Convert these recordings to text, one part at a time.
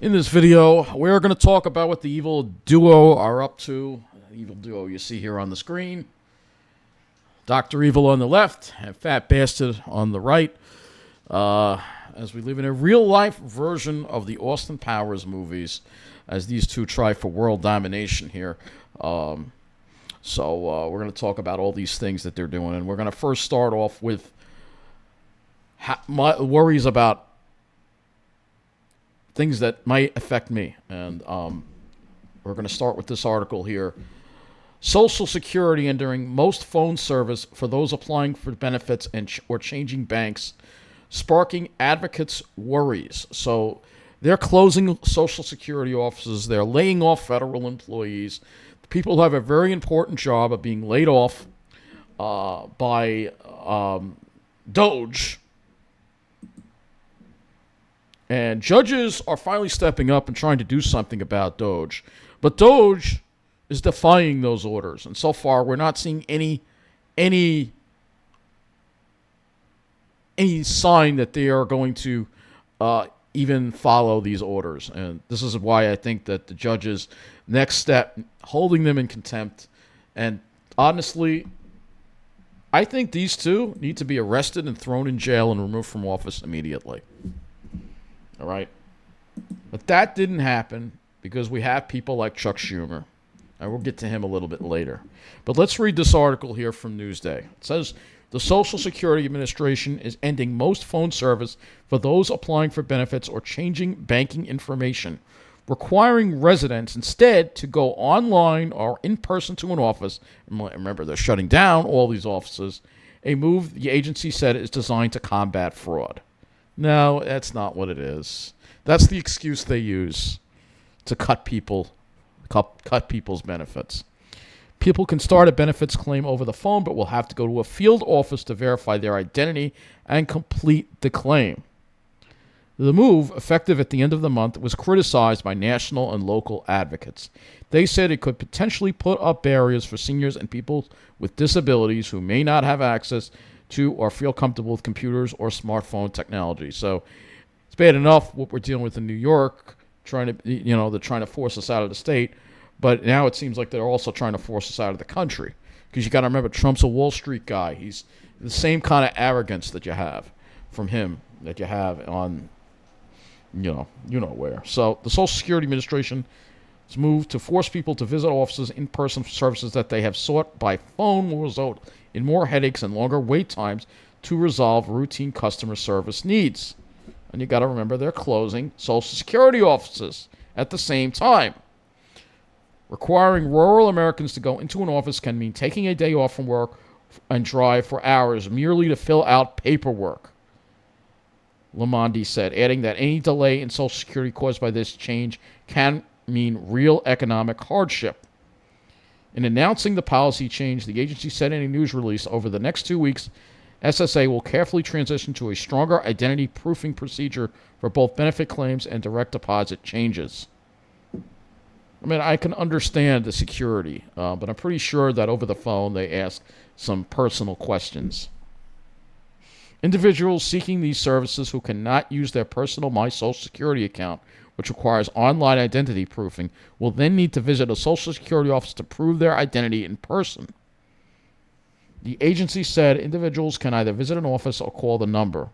In this video, we're going to talk about what the evil duo are up to. The evil duo you see here on the screen. Dr. Evil on the left and Fat Bastard on the right. As we live in a real-life version of the Austin Powers movies, as these two try for world domination here. We're going to talk about all these things that they're doing. And we're going to first start off with my worries about things that might affect me. And we're going to start with this article here. Social Security entering most phone service for those applying for benefits or changing banks, sparking advocates' worries. So they're closing Social Security offices. They're laying off federal employees. People who have a very important job are being laid off by Doge. And judges are finally stepping up and trying to do something about Doge. But Doge is defying those orders. And so far, we're not seeing any sign that they are going to even follow these orders. And this is why I think that the judges' next step, holding them in contempt. And honestly, I think these two need to be arrested and thrown in jail and removed from office immediately. All right. But that didn't happen because we have people like Chuck Schumer. And we'll get to him a little bit later. But let's read this article here from Newsday. It says, the Social Security Administration is ending most phone service for those applying for benefits or changing banking information, requiring residents instead to go online or in person to an office. Remember, they're shutting down all these offices. A move the agency said is designed to combat fraud. No, that's not what it is. That's the excuse they use to cut people's benefits. People can start a benefits claim over the phone, but will have to go to a field office to verify their identity and complete the claim. The move, effective at the end of the month, was criticized by national and local advocates. They said it could potentially put up barriers for seniors and people with disabilities who may not have access to or feel comfortable with computers or smartphone technology. So it's bad enough what we're dealing with in New York, they're trying to force us out of the state, but now it seems like they're also trying to force us out of the country. Because you got to remember, Trump's a Wall Street guy. He's the same kind of arrogance that you have from him that you have on, you know where. So the Social Security Administration has moved to force people to visit offices in person for services that they have sought by phone will result in more headaches and longer wait times to resolve routine customer service needs. And you got to remember, they're closing Social Security offices at the same time. Requiring rural Americans to go into an office can mean taking a day off from work and drive for hours merely to fill out paperwork, Lamonde said, adding that any delay in Social Security caused by this change can mean real economic hardship. In announcing the policy change, the agency said in a news release, over the next 2 weeks, SSA will carefully transition to a stronger identity proofing procedure for both benefit claims and direct deposit changes. I mean, I can understand the security, but I'm pretty sure that over the phone they ask some personal questions. Individuals seeking these services who cannot use their personal My Social Security account, which requires online identity proofing, will then need to visit a Social Security office to prove their identity in person. The agency said individuals can either visit an office or call the number.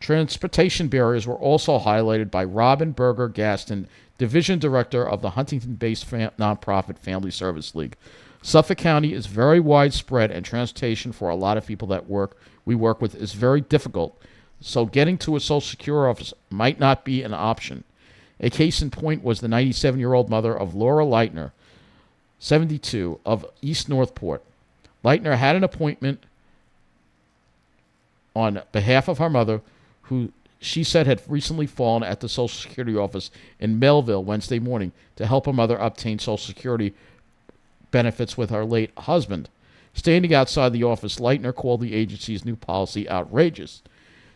Transportation barriers were also highlighted by Robin Berger Gaston, division director of the Huntington-based nonprofit Family Service League. Suffolk County is very widespread, and transportation for a lot of people that we work with is very difficult. So getting to a Social Security office might not be an option. A case in point was the 97-year-old mother of Laura Leitner, 72, of East Northport. Leitner had an appointment on behalf of her mother, who she said had recently fallen at the Social Security office in Melville Wednesday morning to help her mother obtain Social Security benefits with her late husband. Standing outside the office, Leitner called the agency's new policy outrageous.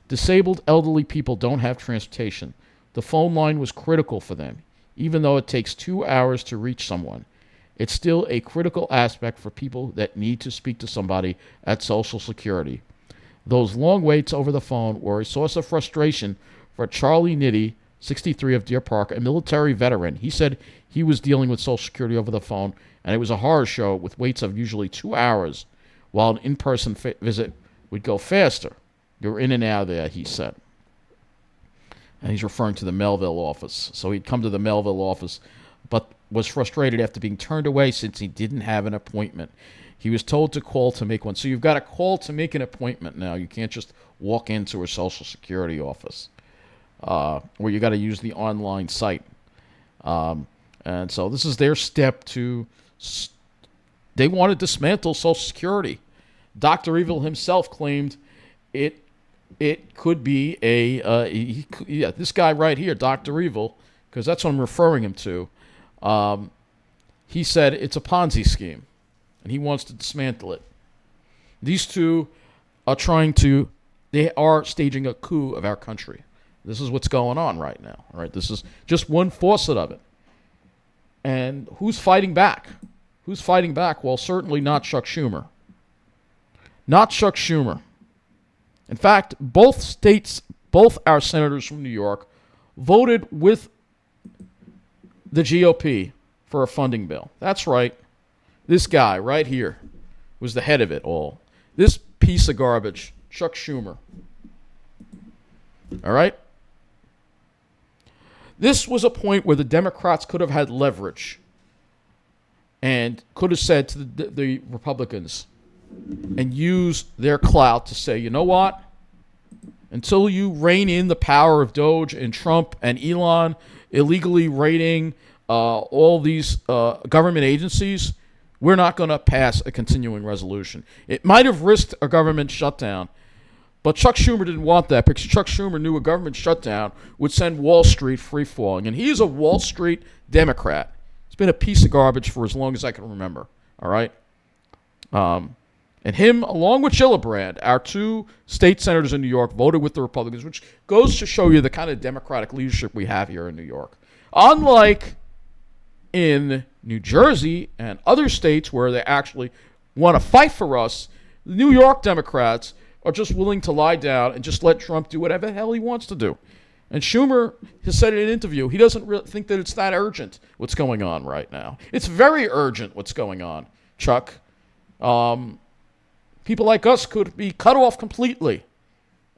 Disabled elderly people don't have transportation. The phone line was critical for them. Even though it takes 2 hours to reach someone, it's still a critical aspect for people that need to speak to somebody at Social Security. Those long waits over the phone were a source of frustration for Charlie Nitty, 63 of Deer Park, a military veteran. He said he was dealing with Social Security over the phone, and it was a horror show with waits of usually 2 hours, while an in-person visit would go faster. You're in and out of there, he said. And he's referring to the Melville office. So he'd come to the Melville office, but was frustrated after being turned away since he didn't have an appointment. He was told to call to make one. So you've got to call to make an appointment now. You can't just walk into a Social Security office, or you got to use the online site. And so this is their step to, they want to dismantle Social Security. Dr. Evil himself claimed it could be this guy right here, Dr. Evil, because that's what I'm referring him to. He said it's a Ponzi scheme, and he wants to dismantle it. These two are they are staging a coup of our country. This is what's going on right now. All right, this is just one facet of it. And who's fighting back? Who's fighting back? Well, certainly not Chuck Schumer. Not Chuck Schumer. In fact, both our senators from New York voted with the GOP for a funding bill. That's right. This guy right here was the head of it all. This piece of garbage, Chuck Schumer. All right? This was a point where the Democrats could have had leverage and could have said to the Republicans and use their clout to say, you know what? Until you rein in the power of Doge and Trump and Elon illegally raiding all these government agencies, we're not going to pass a continuing resolution. It might have risked a government shutdown, but Chuck Schumer didn't want that because Chuck Schumer knew a government shutdown would send Wall Street free-falling. And he's a Wall Street Democrat. He's been a piece of garbage for as long as I can remember. All right? And him, along with Gillibrand, our two state senators in New York, voted with the Republicans, which goes to show you the kind of Democratic leadership we have here in New York. Unlike in New Jersey and other states where they actually want to fight for us, the New York Democrats are just willing to lie down and just let Trump do whatever the hell he wants to do. And Schumer has said in an interview he doesn't really think that it's that urgent what's going on right now. It's very urgent what's going on, Chuck. People like us could be cut off completely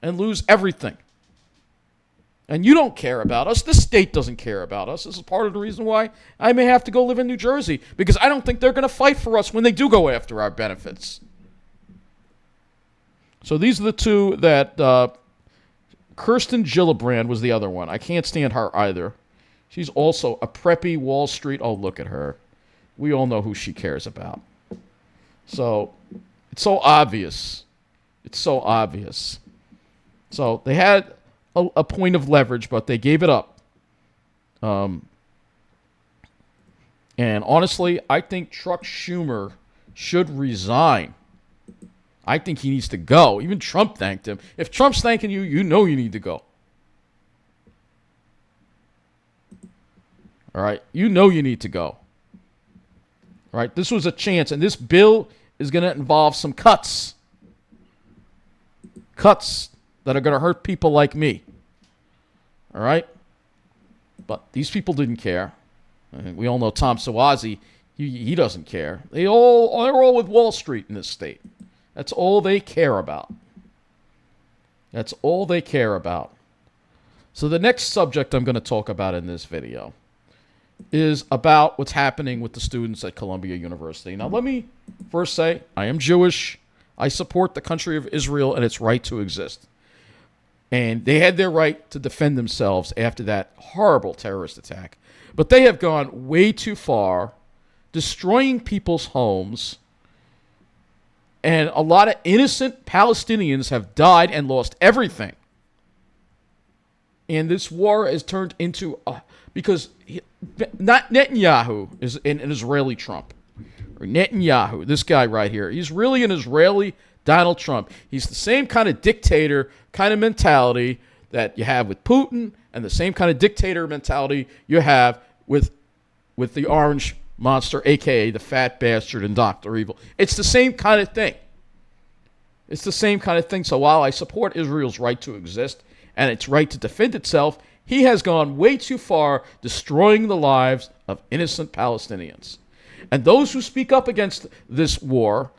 and lose everything. And you don't care about us. This state doesn't care about us. This is part of the reason why I may have to go live in New Jersey, because I don't think they're going to fight for us when they do go after our benefits. So these are the two that Kirsten Gillibrand was the other one. I can't stand her either. She's also a preppy Wall Street. Oh, look at her. We all know who she cares about. So it's so obvious. It's so obvious. So they had a point of leverage, but they gave it up. And honestly, I think Chuck Schumer should resign. I think he needs to go. Even Trump thanked him. If Trump's thanking you, you know you need to go. All right? You know you need to go. All right? This was a chance, and this bill is going to involve some cuts. Cuts that are going to hurt people like me. All right? But these people didn't care. And we all know Tom Suozzi, he doesn't care. They're all with Wall Street in this state. That's all they care about. That's all they care about. So the next subject I'm going to talk about in this video is about what's happening with the students at Columbia University. Now, let me first say, I am Jewish. I support the country of Israel and its right to exist. And they had their right to defend themselves after that horrible terrorist attack. But they have gone way too far, destroying people's homes. And a lot of innocent Palestinians have died and lost everything. And this war has turned into because not Netanyahu is an Israeli Trump. Or Netanyahu, this guy right here, he's really an Israeli Donald Trump. He's the same kind of dictator kind of mentality that you have with Putin, and the same kind of dictator mentality you have with the orange monster, a.k.a. the fat bastard and Dr. Evil. It's the same kind of thing. It's the same kind of thing. So while I support Israel's right to exist and its right to defend itself, He has gone way too far, destroying the lives of innocent Palestinians. And those who speak up against this war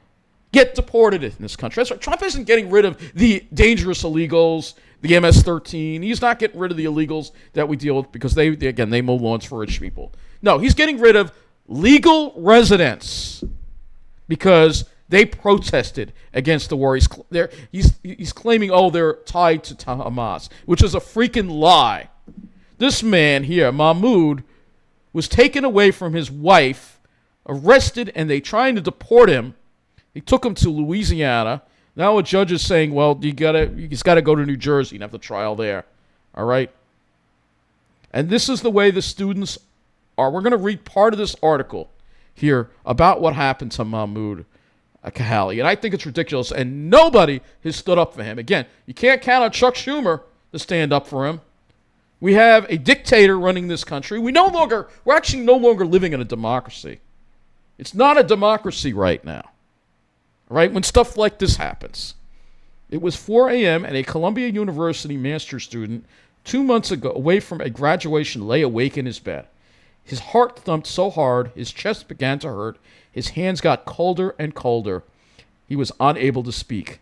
get deported in this country. That's right. Trump isn't getting rid of the dangerous illegals, the MS-13. He's not getting rid of the illegals that we deal with because they mow lawns for rich people. No, he's getting rid of legal residents because they protested against the war. He's claiming, they're tied to Hamas, which is a freaking lie. This man here, Mahmoud, was taken away from his wife, arrested, and they trying to deport him. They took him to Louisiana. Now a judge is saying, well, he's got to go to New Jersey and have the trial there. All right? And this is the way the students are. We're going to read part of this article here about what happened to Mahmoud Kahali. And I think it's ridiculous, and nobody has stood up for him. Again, you can't count on Chuck Schumer to stand up for him. We have a dictator running this country. We're actually no longer living in a democracy. It's not a democracy right now. Right? When stuff like this happens. It was 4 a.m. and a Columbia University master's student 2 months ago, away from a graduation, lay awake in his bed. His heart thumped so hard, his chest began to hurt, his hands got colder and colder. He was unable to speak.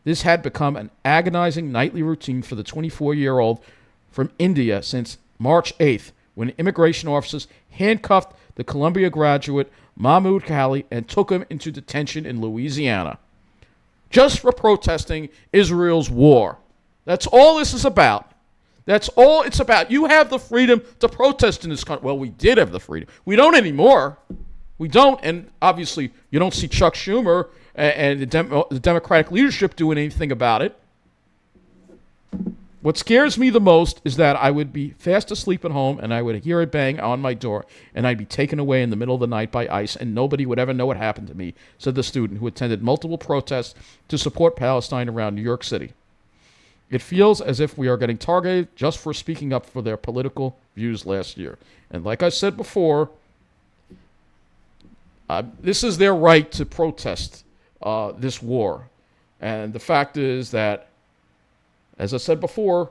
This had become an agonizing nightly routine for the 24-year-old from India since March 8th, when immigration officers handcuffed the Columbia graduate Mahmoud Kahali and took him into detention in Louisiana, just for protesting Israel's war. That's all this is about. That's all it's about. You have the freedom to protest in this country. Well, we did have the freedom. We don't anymore. We don't, and obviously you don't see Chuck Schumer and the Democratic leadership doing anything about it. What scares me the most is that I would be fast asleep at home and I would hear a bang on my door and I'd be taken away in the middle of the night by ICE and nobody would ever know what happened to me, said the student who attended multiple protests to support Palestine around New York City. It feels as if we are getting targeted just for speaking up for their political views last year. And like I said before, this is their right to protest this war. And the fact is that, as I said before,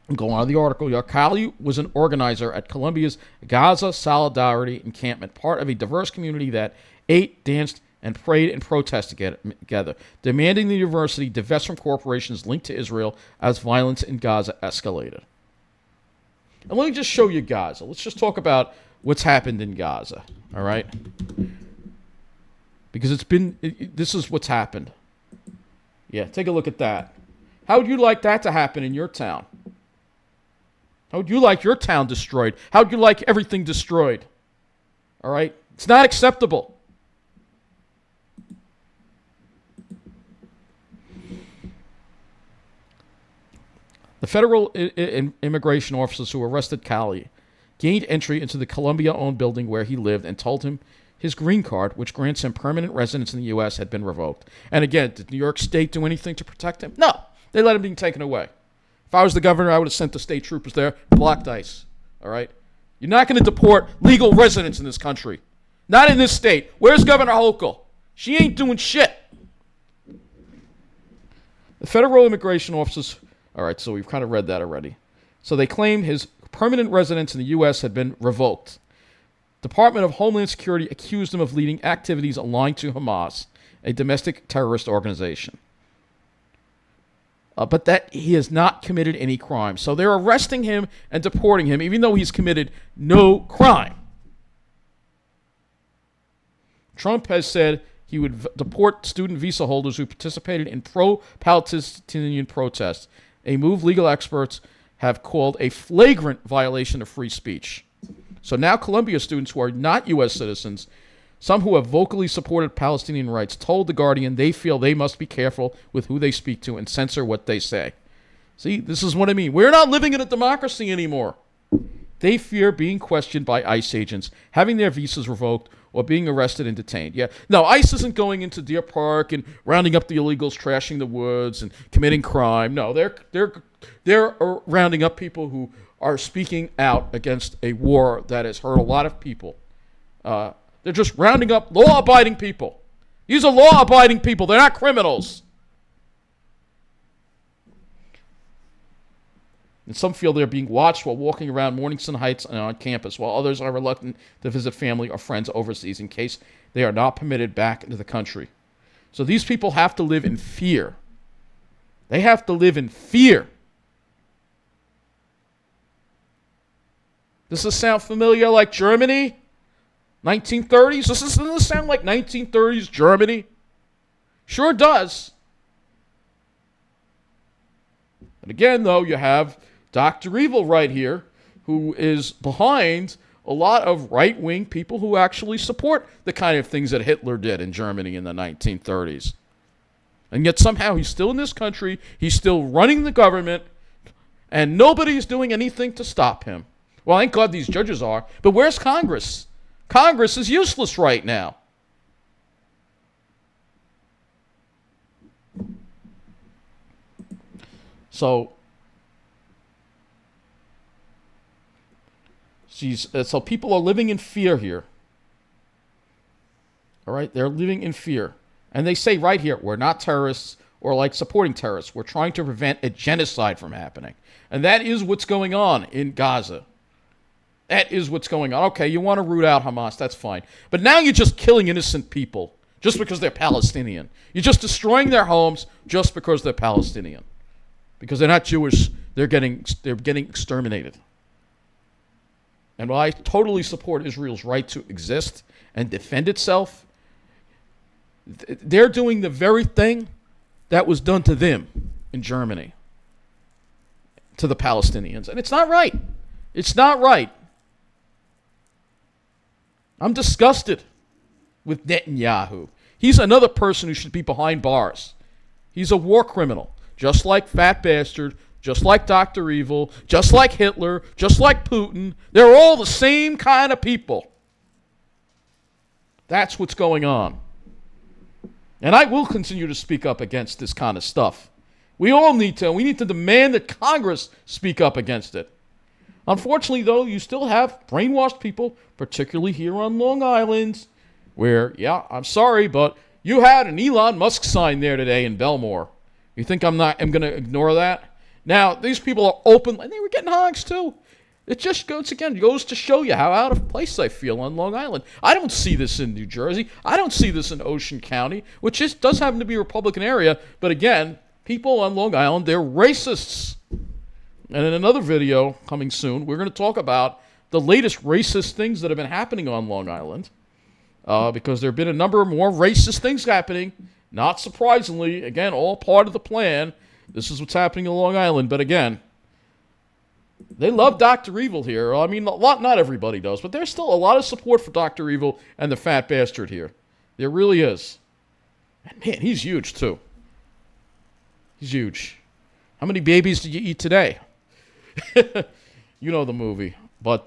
I'm going on to the article. Kahali was an organizer at Columbia's Gaza Solidarity Encampment, part of a diverse community that ate, danced, and prayed and protested together, demanding the university divest from corporations linked to Israel as violence in Gaza escalated. And let me just show you Gaza. Let's just talk about what's happened in Gaza, all right? Because this is what's happened. Yeah, take a look at that. How would you like that to happen in your town? How would you like your town destroyed? How would you like everything destroyed? All right? It's not acceptable. The federal immigration officers who arrested Kahali gained entry into the Columbia-owned building where he lived and told him his green card, which grants him permanent residence in the U.S., had been revoked. And again, did New York State do anything to protect him? No. They let him be taken away. If I was the governor, I would have sent the state troopers there, blocked ICE. All right? You're not going to deport legal residents in this country. Not in this state. Where's Governor Hochul? She ain't doing shit. The federal immigration officers... All right, so we've kind of read that already. So they claimed his permanent residence in the U.S. had been revoked. Department of Homeland Security accused him of leading activities aligned to Hamas, a domestic terrorist organization. But that he has not committed any crime. So they're arresting him and deporting him, even though he's committed no crime. Trump has said he would deport student visa holders who participated in pro-Palestinian protests, a move legal experts have called a flagrant violation of free speech. So now Columbia students who are not U.S. citizens, some who have vocally supported Palestinian rights, told The Guardian they feel they must be careful with who they speak to and censor what they say. See, this is what I mean. We're not living in a democracy anymore. They fear being questioned by ICE agents, having their visas revoked, or being arrested and detained. Yeah, no, ICE isn't going into Deer Park and rounding up the illegals, trashing the woods, and committing crime. No, they're rounding up people who are speaking out against a war that has hurt a lot of people. They're just rounding up law-abiding people. These are law-abiding people. They're not criminals. And some feel they're being watched while walking around Morningside Heights and on campus, while others are reluctant to visit family or friends overseas in case they are not permitted back into the country. So these people have to live in fear. They have to live in fear. Does this sound familiar like Germany? 1930s? Doesn't this sound like 1930s Germany? Sure does. And again, though, you have Dr. Evil right here, who is behind a lot of right-wing people who actually support the kind of things that Hitler did in Germany in the 1930s. And yet somehow he's still in this country, he's still running the government, and nobody's doing anything to stop him. Well, thank God these judges are, but where's Congress? Congress is useless right now. So people are living in fear here. All right? They're living in fear. And they say right here, we're not terrorists or like supporting terrorists. We're trying to prevent a genocide from happening. And that is what's going on in Gaza. That is what's going on. Okay, you want to root out Hamas, that's fine. But now you're just killing innocent people just because they're Palestinian. You're just destroying their homes just because they're Palestinian. Because they're not Jewish, they're getting exterminated. And while I totally support Israel's right to exist and defend itself, they're doing the very thing that was done to them in Germany, to the Palestinians. And it's not right. It's not right. I'm disgusted with Netanyahu. He's another person who should be behind bars. He's a war criminal, just like Fat Bastard, just like Dr. Evil, just like Hitler, just like Putin. They're all the same kind of people. That's what's going on. And I will continue to speak up against this kind of stuff. We all need to. We need to demand that Congress speak up against it. Unfortunately, though, you still have brainwashed people, particularly here on Long Island, where, yeah, I'm sorry, but you had an Elon Musk sign there today in Belmore. You think I'm going to ignore that? Now, these people are open, and they were getting honks too. It just goes to show you how out of place I feel on Long Island. I don't see this in New Jersey. I don't see this in Ocean County, which does happen to be a Republican area. But again, people on Long Island, they're racists. And in another video coming soon, we're going to talk about the latest racist things that have been happening on Long Island. Because there have been a number of more racist things happening. Not surprisingly, again, all part of the plan. This is what's happening on Long Island. But again, they love Dr. Evil here. I mean, not everybody does, but there's still a lot of support for Dr. Evil and the Fat Bastard here. There really is. And man, he's huge too. He's huge. How many babies did you eat today? You know the movie. But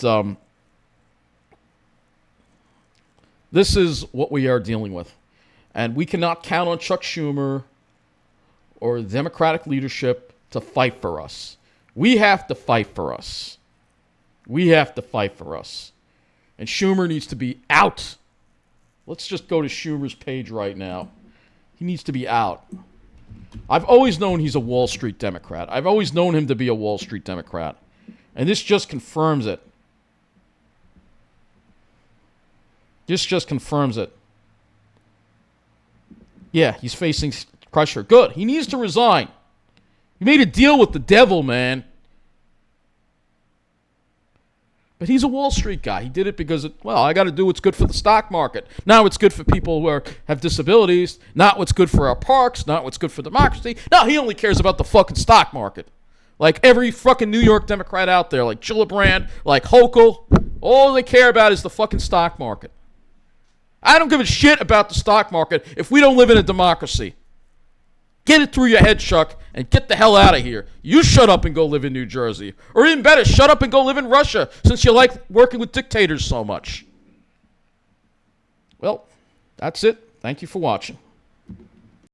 this is what we are dealing with. And we cannot count on Chuck Schumer or the Democratic leadership to fight for us. We have to fight for us. We have to fight for us. And Schumer needs to be out. Let's just go to Schumer's page right now. He needs to be out. I've always known he's a Wall Street Democrat. I've always known him to be a Wall Street Democrat. And this just confirms it. This just confirms it. Yeah, he's facing pressure. Good. He needs to resign. He made a deal with the devil, man. But he's a Wall Street guy. He did it because, I got to do what's good for the stock market. Not what's good for people who have disabilities. Not what's good for our parks. Not what's good for democracy. No, he only cares about the fucking stock market. Like every fucking New York Democrat out there, like Gillibrand, like Hochul, all they care about is the fucking stock market. I don't give a shit about the stock market if we don't live in a democracy. Get it through your head, Chuck, and get the hell out of here. You shut up and go live in New Jersey. Or even better, shut up and go live in Russia, since you like working with dictators so much. Well, that's it. Thank you for watching.